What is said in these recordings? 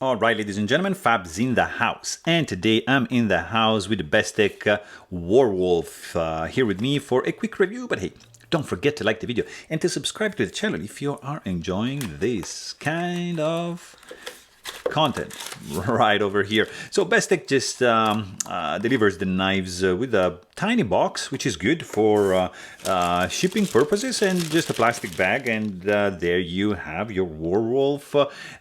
Alright, ladies and gentlemen, Fab's in the house, and today I'm in the house with the Bestech Warwolf here with me for a quick review. But hey, don't forget to like the video and to subscribe to the channel if you are enjoying this kind of content right over here. So Bestech just delivers the knives with a tiny box, which is good for shipping purposes, and just a plastic bag, and there you have your Warwolf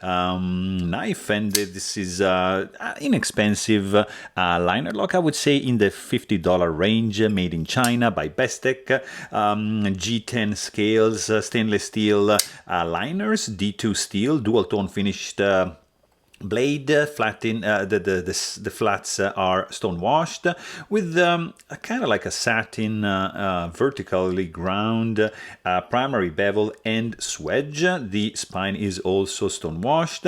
knife. And this is inexpensive liner lock, I would say in the $50 range, made in China by Bestech. G10 scales, stainless steel liners, D2 steel, dual tone finished blade, the flats are stone washed with kind of like a satin vertically ground primary bevel and swedge. The spine is also stone washed.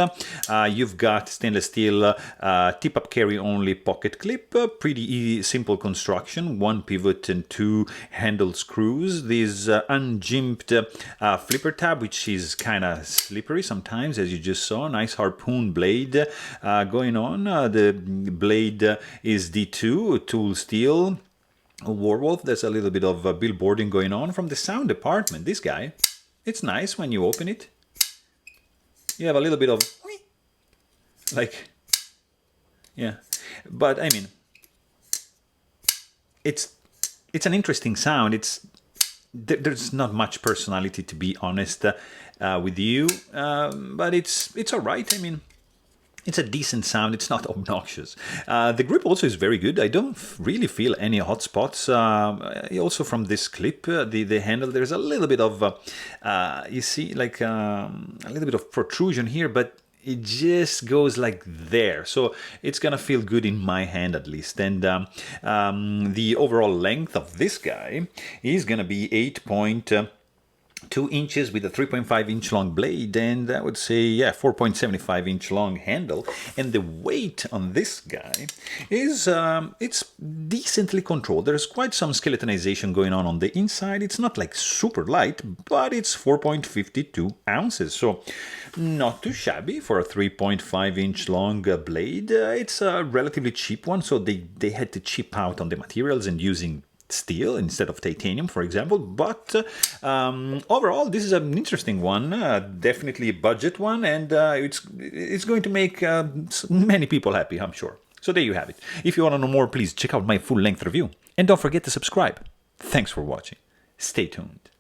You've got stainless steel tip-up carry only pocket clip, pretty simple construction, one pivot and two handle screws. This unjimped flipper tab, which is kind of slippery sometimes, as you just saw. Nice harpoon blade going on. The blade is D2 tool steel Warwolf. There's a little bit of billboarding going on from the sound department. This guy, it's nice when you open it. You have a little bit of like, yeah, but I mean, it's an interesting sound. There's not much personality, to be honest with you, but it's all right. I mean, it's a decent sound, it's not obnoxious. The grip also is very good. I don't really feel any hot spots. Also from this clip, the handle, there's a little bit of, you see, like a little bit of protrusion here, but it just goes like there. So it's gonna feel good in my hand at least. And the overall length of this guy is gonna be 8.2 inches with a 3.5 inch long blade, and I would say, yeah, 4.75 inch long handle. And the weight on this guy is it's decently controlled. There's quite some skeletonization going on the inside. It's not like super light, but it's 4.52 ounces, so not too shabby for a 3.5 inch long blade. It's a relatively cheap one, so they had to chip out on the materials and using steel instead of titanium, for example. But overall, this is an interesting one, definitely a budget one, and it's going to make many people happy, I'm sure. So there you have it. If you want to know more, please check out my full-length review, and don't forget to subscribe. Thanks for watching. Stay tuned.